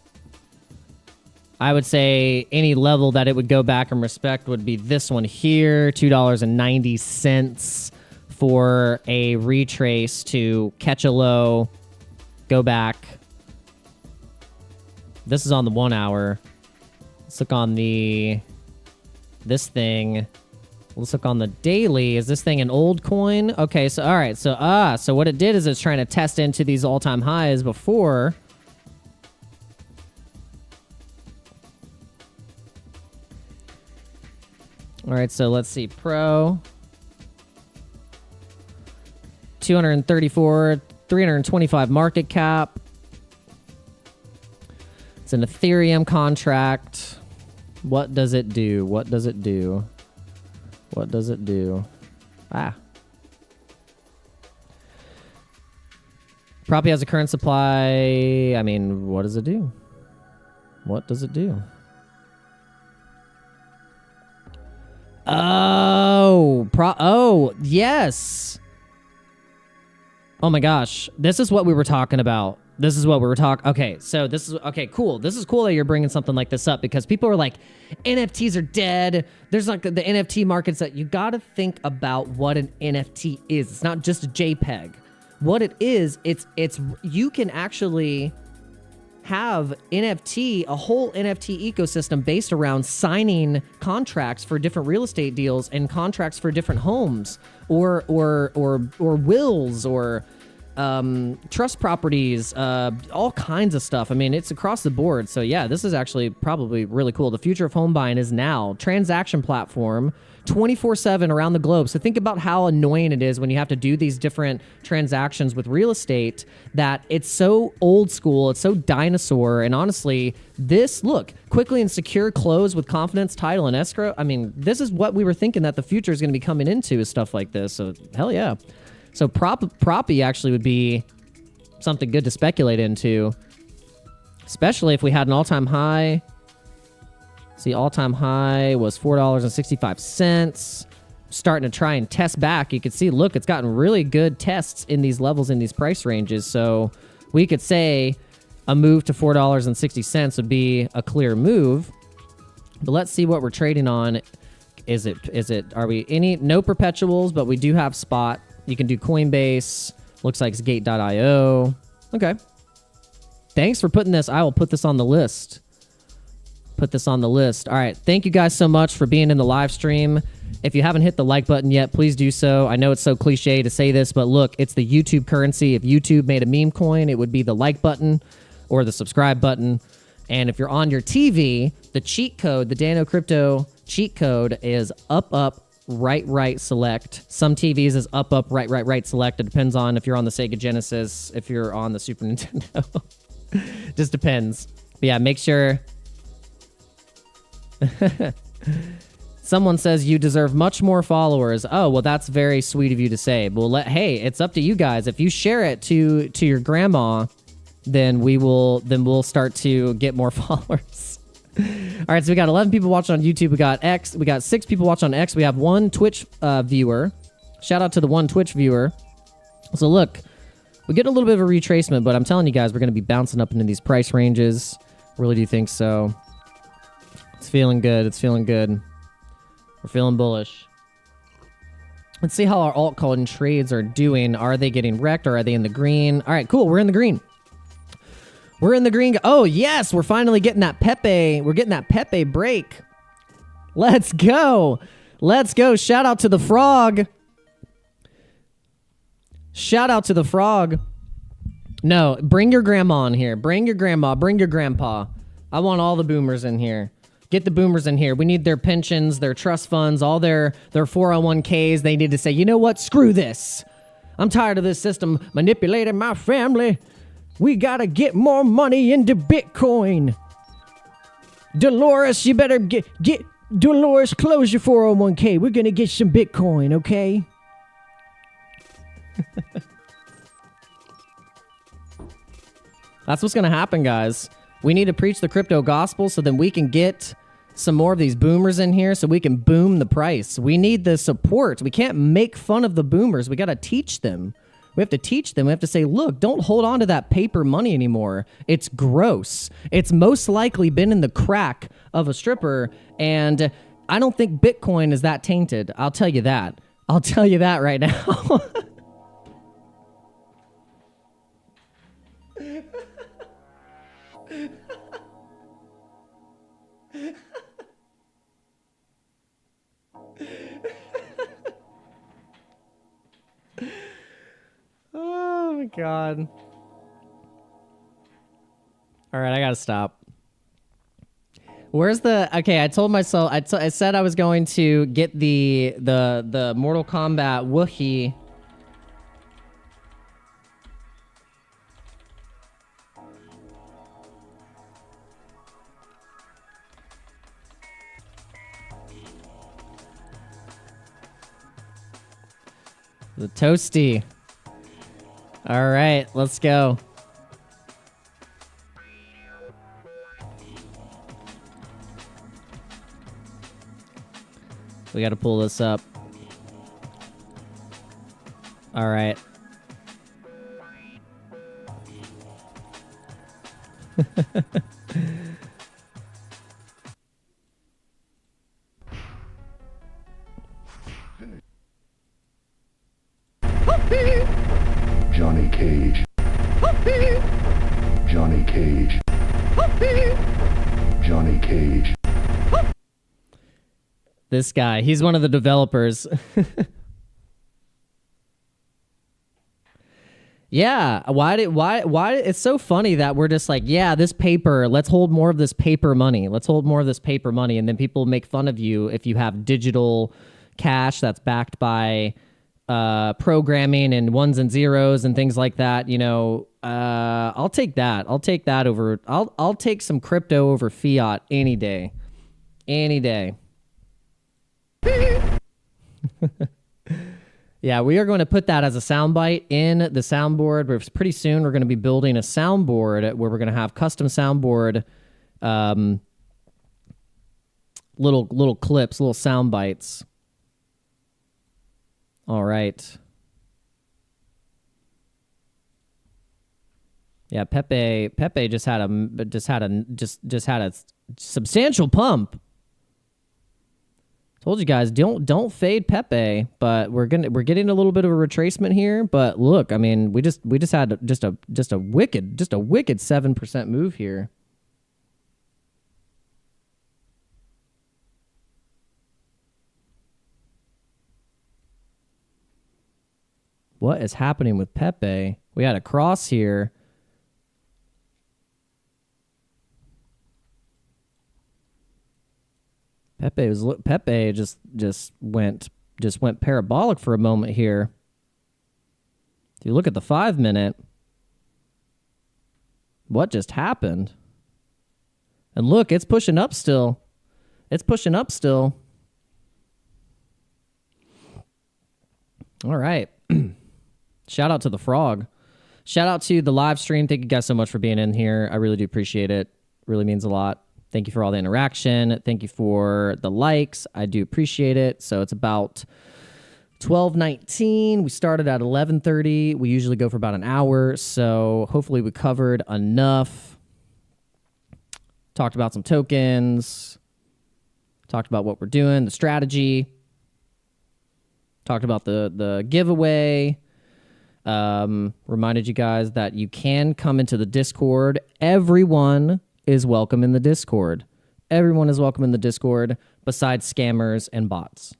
I would say any level that it would go back and respect would be this one here, $2.90 for a retrace to catch a low, go back. This is on the 1 hour. Let's look on this thing. Let's look on the daily. Is this thing an old coin? Okay, so all right, so what it did is it's trying to test into these all-time highs before. All right, so let's see. Pro. 234, 325 market cap. It's an Ethereum contract. What does it do? What does it do? What does it do? Probably has a current supply. I mean, what does it do? What does it do? Oh, yes. Oh my gosh. This is what we were talking about. This is what we were talking. Okay, so this is okay. Cool. This is cool that you're bringing something like this up because people are like, NFTs are dead. There's like the NFT markets that you got to think about what an NFT is. It's not just a JPEG. What it is, it's you can actually have a whole NFT ecosystem based around signing contracts for different real estate deals and contracts for different homes or wills or trust properties, all kinds of stuff. I mean, it's across the board. So yeah, this is actually probably really cool. The future of home buying is now. Transaction platform 24/7 around the globe. So think about how annoying it is when you have to do these different transactions with real estate that it's so old school, it's so dinosaur. And honestly, quickly and secure close with confidence, title, and escrow. I mean, this is what we were thinking that the future is going to be coming into is stuff like this. So hell yeah. So proppy actually would be something good to speculate into, especially if we had an all-time high. See, all-time high was $4.65. Starting to try and test back. You can see, look, it's gotten really good tests in these levels, in these price ranges. So we could say a move to $4.60 would be a clear move. But let's see what we're trading on. No perpetuals, but we do have spot. You can do Coinbase. Looks like it's gate.io. Okay. Thanks for putting this. I will put this on the list. All right. Thank you guys so much for being in the live stream. If you haven't hit the like button yet, please do so. I know it's so cliche to say this, but look, it's the YouTube currency. If YouTube made a meme coin, it would be the like button or the subscribe button. And if you're on your TV, the cheat code, the Dano Crypto cheat code is up, right, select. Some TVs is up, right, select. It depends on if you're on the Sega Genesis, if you're on the Super Nintendo. Just depends. But yeah, make sure. Someone says you deserve much more followers. Oh, well, that's very sweet of you to say. But hey, it's up to you guys. If you share it to your grandma, then we'll start to get more followers. All right, so we got 11 people watching on YouTube. We got 6 people watching on X. We have 1 Twitch viewer. Shout out to the 1 Twitch viewer. So look, we get a little bit of a retracement, but I'm telling you guys, we're going to be bouncing up into these price ranges. Really do think so. It's feeling good. We're feeling bullish. Let's see how our altcoin trades are doing. Are they getting wrecked or are they in the green? All right, cool. We're in the green. Oh, yes. We're finally getting that Pepe. We're getting that Pepe break. Let's go. Shout out to the frog. No, bring your grandma on here. Bring your grandma. Bring your grandpa. I want all the boomers in here. Get the boomers in here. We need their pensions, their trust funds, all their 401ks. They need to say, you know what? Screw this. I'm tired of this system manipulating my family. We got to get more money into Bitcoin. Dolores, you better get Dolores, close your 401k. We're going to get some Bitcoin, okay? That's what's going to happen, guys. We need to preach the crypto gospel so then we can get some more of these boomers in here so we can boom the price. We need the support. We can't make fun of the boomers. We got to teach them. We have to teach them. We have to say, look, don't hold on to that paper money anymore. It's gross. It's most likely been in the crack of a stripper, and I don't think Bitcoin is that tainted. I'll tell you that. Right now. Oh my god. All right, I gotta stop. Where's the... Okay, I told myself... I said I was going to get the Mortal Kombat Wookiee. The Toasty. All right, let's go. We got to pull this up. All right. Johnny Cage. Johnny Cage. Johnny Cage. This guy, he's one of the developers. Yeah, why it's so funny that we're just like, yeah, this paper, let's hold more of this paper money. Let's hold more of this paper money, and then people make fun of you if you have digital cash that's backed by programming and ones and zeros and things like that. You know, I'll take that. I'll take that over. I'll take some crypto over fiat any day. Any day. Yeah, we are going to put that as a soundbite in the soundboard. Pretty soon we're going to be building a soundboard where we're going to have custom soundboard, little clips, little sound bites. All right. Yeah, Pepe just had a substantial pump. Told you guys, don't fade Pepe, but we're getting a little bit of a retracement here. But look, I mean, we just had just a wicked 7% move here. What is happening with Pepe? We had a cross here. Pepe just went parabolic for a moment here. If you look at the 5-minute, what just happened? And look, it's pushing up still. It's pushing up still. All right. Shout out to the frog. Shout out to the live stream. Thank you guys so much for being in here. I really do appreciate it. Really means a lot. Thank you for all the interaction. Thank you for the likes. I do appreciate it. So it's about 12:19. We started at 11:30. We usually go for about an hour. So hopefully we covered enough. Talked about some tokens. Talked about what we're doing, the strategy. Talked about the giveaway. Reminded you guys that you can come into the Discord. Everyone is welcome in the Discord. Everyone is welcome in the Discord besides scammers and bots.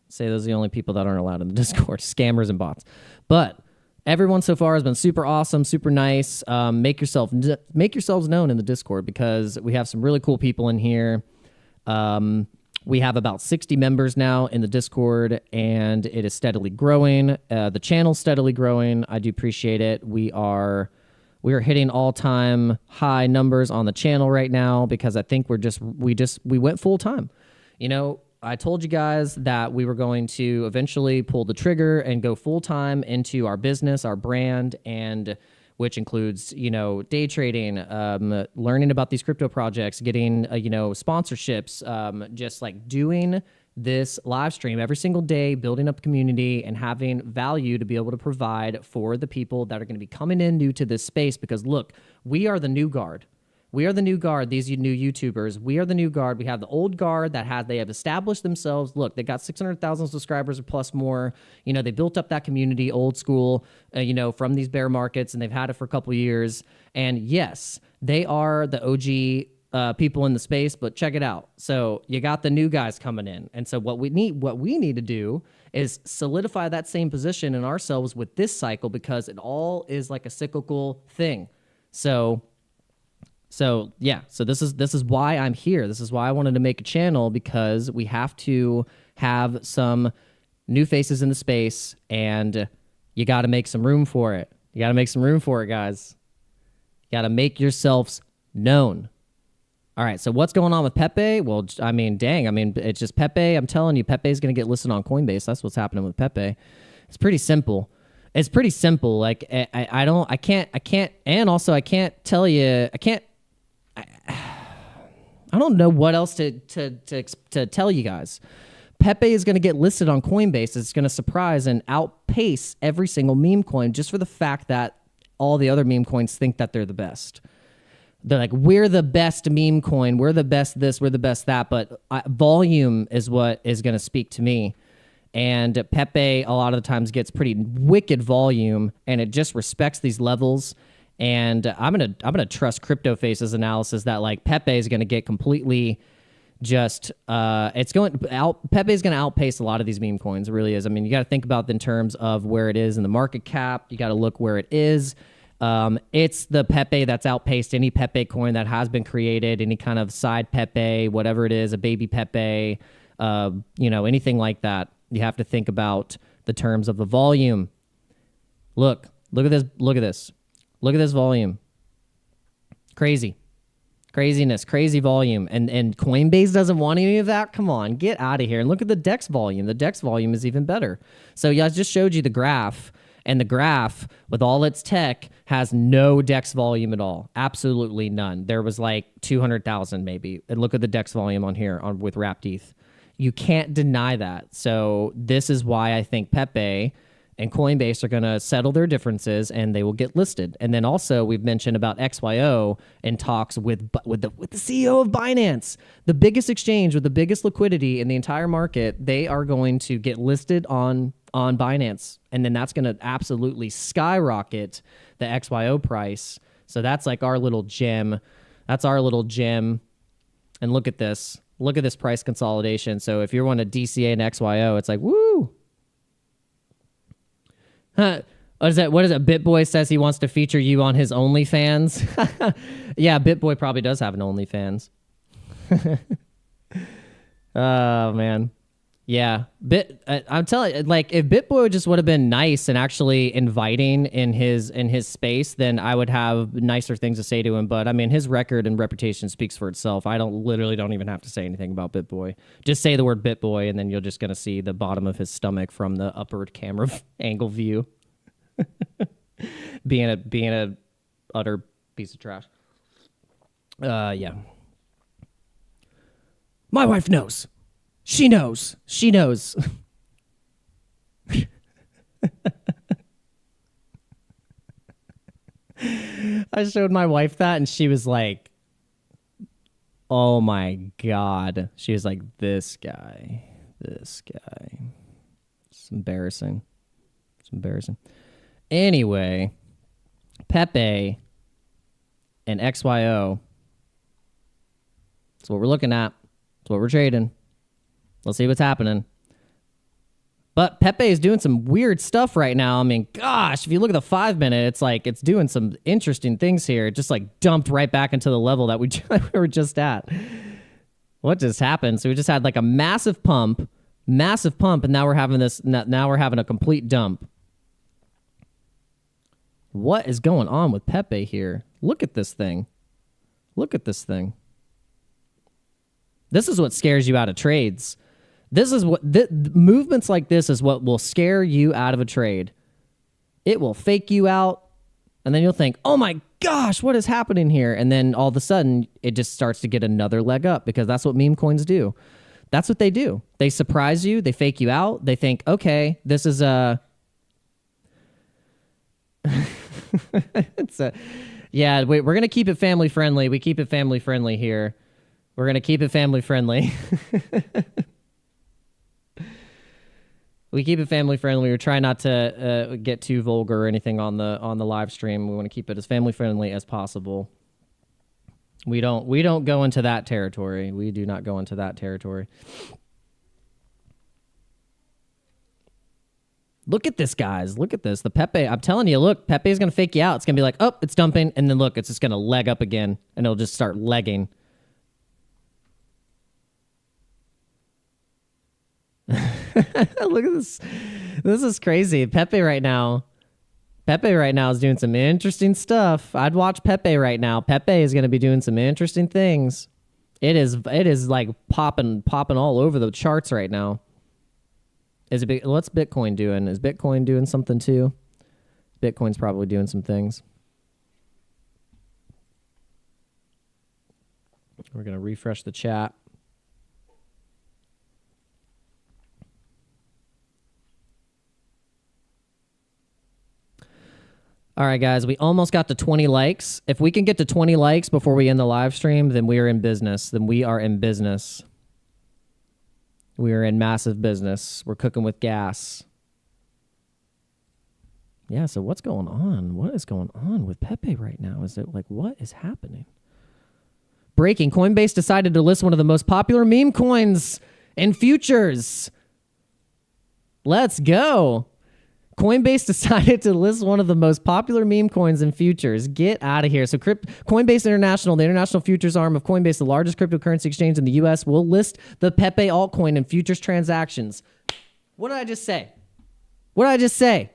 Say those are the only people that aren't allowed in the Discord, scammers and bots. But everyone so far has been super awesome, super nice. Make yourselves known in the Discord because we have some really cool people in here. We have about 60 members now in the Discord, and it is steadily growing. The channel's steadily growing. I do appreciate it. We are hitting all-time high numbers on the channel right now because I think we went full time. You know, I told you guys that we were going to eventually pull the trigger and go full time into our business, our brand, and which includes, you know, day trading, learning about these crypto projects, getting, sponsorships, just like doing this live stream every single day, building up community and having value to be able to provide for the people that are going to be coming in new to this space. Because look, we are the new guard. We are the new guard, these new YouTubers. We are the new guard. We have the old guard they have established themselves. Look, they got 600,000 subscribers or plus more. You know, they built up that community old school, from these bear markets, and they've had it for a couple of years. And yes, they are the OG people in the space, but check it out. So you got the new guys coming in. And so what we need to do is solidify that same position in ourselves with this cycle because it all is like a cyclical thing. So this is why I'm here. This is why I wanted to make a channel, because we have to have some new faces in the space, and you got to make some room for it. You got to make some room for it, guys. You got to make yourselves known. All right, so what's going on with Pepe? Well, it's just Pepe. I'm telling you, Pepe's going to get listed on Coinbase. That's what's happening with Pepe. It's pretty simple. Like I don't know what else to tell you guys. Pepe is going to get listed on Coinbase. It's going to surprise and outpace every single meme coin just for the fact that all the other meme coins think that they're the best. they're like, we're the best meme coin, we're the best this, we're the best that, but volume is what is going to speak to me. And Pepe a lot of the times gets pretty wicked volume, and it just respects these levels. And I'm gonna trust CryptoFace's analysis that like Pepe is gonna get completely just Pepe's gonna outpace a lot of these meme coins. It really is. I mean, you got to think about in terms of where it is in the market cap. You got to look where it is. It's the Pepe that's outpaced any Pepe coin that has been created, any kind of side Pepe, whatever it is, a baby Pepe, anything like that. You have to think about the terms of the volume. Look at this. Look at this volume. Craziness, crazy volume. And Coinbase doesn't want any of that? Come on, get out of here. And look at the DEX volume. The DEX volume is even better. So yeah, I just showed you the graph. And the graph, with all its tech, has no DEX volume at all. Absolutely none. There was like 200,000 maybe. And look at the DEX volume on here with Wrapped ETH. You can't deny that. So this is why I think Pepe and Coinbase are going to settle their differences and they will get listed. And then also we've mentioned about XYO and talks with the CEO of Binance, the biggest exchange with the biggest liquidity in the entire market. They are going to get listed on Binance, and then that's going to absolutely skyrocket the XYO price. So that's like our little gem. That's our little gem. And look at this. Look at this price consolidation. So if you're one of DCA and XYO, it's like, woo. Huh. What is that? BitBoy says he wants to feature you on his OnlyFans. Yeah, BitBoy probably does have an OnlyFans. Oh, man. Yeah. I'm telling you, like, if BitBoy just would have been nice and actually inviting in his space, then I would have nicer things to say to him. But I mean, his record and reputation speaks for itself. I don't even have to say anything about BitBoy. Just say the word BitBoy, and then you're just gonna see the bottom of his stomach from the upward camera angle view. being a utter piece of trash. Yeah. My wife knows. She knows. I showed my wife that, and she was like, oh my God. She was like, this guy. It's embarrassing. Anyway, Pepe and XYO. That's what we're looking at. That's what we're trading. Let's see what's happening. But Pepe is doing some weird stuff right now. I mean, gosh, if you look at the 5-minute, it's like it's doing some interesting things here. It just like dumped right back into the level that we were just at. What just happened? So we just had like a massive pump, and now we're having a complete dump. What is going on with Pepe here? Look at this thing. This is what scares you out of trades. This is what movements like this is what will scare you out of a trade. It will fake you out, and then you'll think, "Oh my gosh, what is happening here?" And then all of a sudden, it just starts to get another leg up because that's what meme coins do. That's what they do. They surprise you. They fake you out. They think, "Okay, this is a." Yeah. Wait, we're gonna keep it family friendly. We keep it family friendly here. We're gonna keep it family friendly. We keep it family friendly. We're trying not to get too vulgar or anything on the live stream. We want to keep it as family friendly as possible. We don't go into that territory. We do not go into that territory. Look at this, guys. Look at this. The Pepe. I'm telling you, look, Pepe is going to fake you out. It's going to be like, oh, it's dumping. And then look, it's just going to leg up again. And it'll just start legging. Look at this. This is crazy. Pepe right now is doing some interesting stuff. I'd watch Pepe right now. Pepe is going to be doing some interesting things. It is like popping all over the charts right now. What's Bitcoin doing? Is Bitcoin doing something too? Bitcoin's probably doing some things. We're going to refresh the chat. All right, guys, we almost got to 20 likes. If we can get to 20 likes before we end the live stream, then we are in business. Then we are in business. We are in massive business. We're cooking with gas. Yeah, so what's going on? What is going on with Pepe right now? Is it like, what is happening? Breaking, Coinbase decided to list one of the most popular meme coins in futures. Let's go. Coinbase decided to list one of the most popular meme coins in futures. Get out of here. So Coinbase International, the international futures arm of Coinbase, the largest cryptocurrency exchange in the U.S., will list the Pepe altcoin in futures transactions. What did I just say? What did I just say?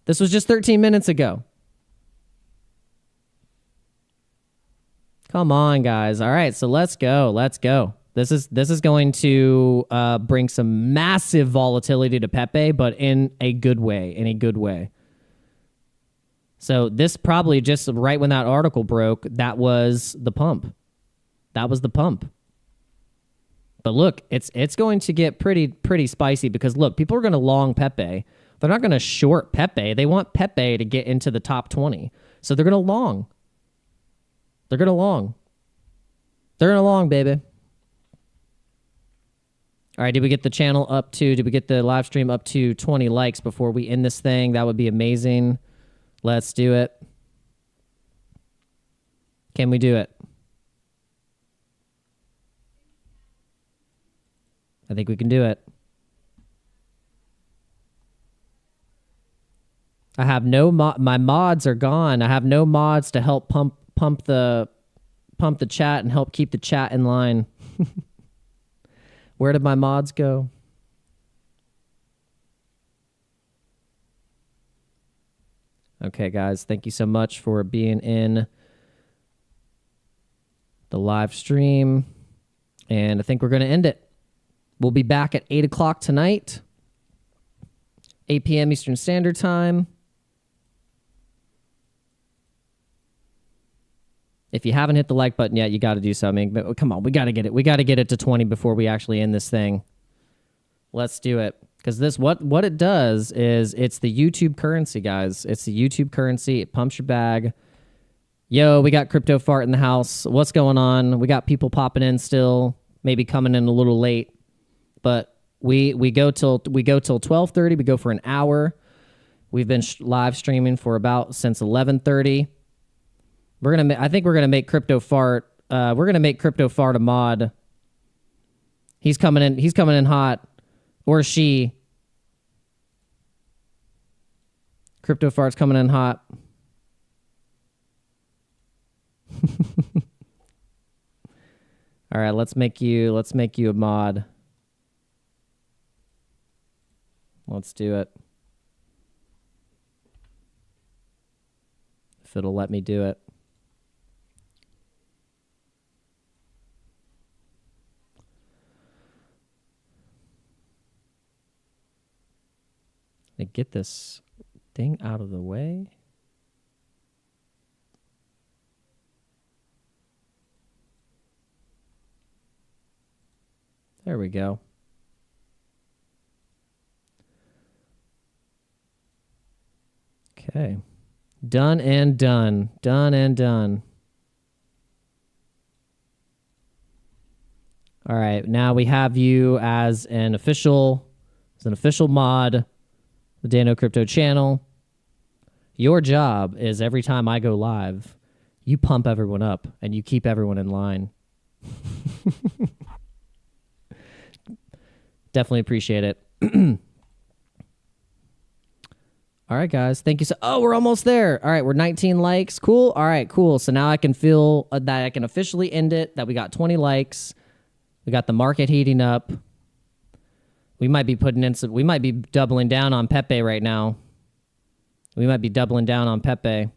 This was just 13 minutes ago. Come on, guys. All right, so let's go. Let's go. This is going to bring some massive volatility to Pepe, but in a good way. In a good way. So this probably just right when that article broke, that was the pump. That was the pump. But look, it's going to get pretty spicy because look, people are going to long Pepe. They're not going to short Pepe. They want Pepe to get into the top 20. So they're going to long. They're going to long. They're going to long, baby. All right, did we get the live stream up to 20 likes before we end this thing? That would be amazing. Let's do it. Can we do it? I think we can do it. I have no my mods are gone. I have no mods to help pump the chat and help keep the chat in line. Where did my mods go? Okay, guys, thank you so much for being in the live stream. And I think we're going to end it. We'll be back at 8 o'clock tonight, 8 p.m. Eastern Standard Time. If you haven't hit the like button yet, you got to do something. But come on, we got to get it. We got to get it to 20 before we actually end this thing. Let's do it. Because this, what it does is it's the YouTube currency, guys. It's the YouTube currency. It pumps your bag. Yo, we got Crypto Fart in the house. What's going on? We got people popping in still, maybe coming in a little late. But we go till 12:30. We go for an hour. We've been live streaming for since 11:30. I think we're gonna make Crypto Fart. We're gonna make Crypto Fart a mod. He's coming in hot, or she. Crypto Fart's coming in hot. All right, let's make you a mod. Let's do it. If it'll let me do it. To get this thing out of the way. There we go. Okay. Done and done. Done and done. All right. Now we have you as an official mod. The Dano Crypto channel. Your job is every time I go live, you pump everyone up and you keep everyone in line. Definitely appreciate it. All right, guys. Thank you. We're almost there. All right, we're 19 likes. Cool. All right, cool. So now I can feel that I can officially end it, that we got 20 likes. We got the market heating up. We might be we might be doubling down on Pepe right now. We might be doubling down on Pepe.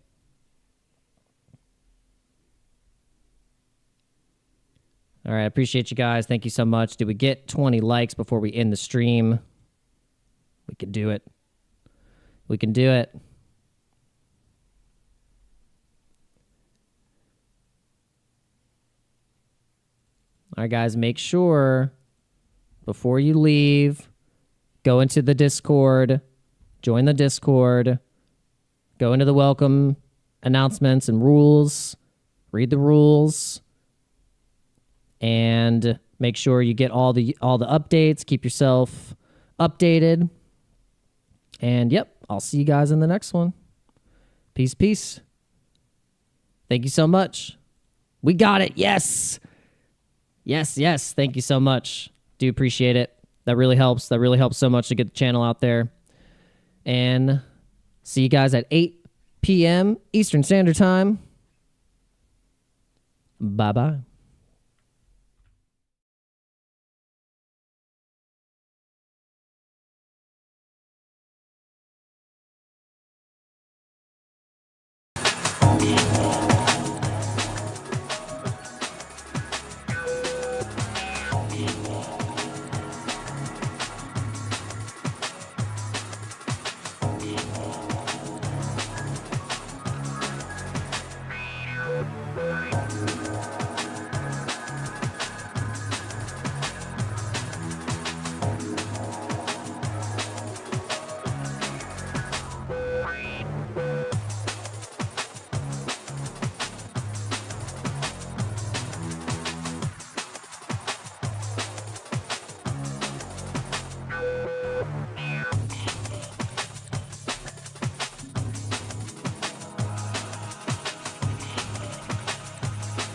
All right, I appreciate you guys. Thank you so much. Did we get 20 likes before we end the stream? We can do it. We can do it. All right, guys, make sure before you leave, go into the Discord, join the Discord. Go into the welcome announcements and rules. Read the rules. And make sure you get all the updates. Keep yourself updated. And yep, I'll see you guys in the next one. Peace, peace. Thank you so much. We got it. Yes. Yes, yes. Thank you so much. Do appreciate it. That really helps. That really helps so much to get the channel out there. And see you guys at 8 p.m. Eastern Standard Time. Bye-bye.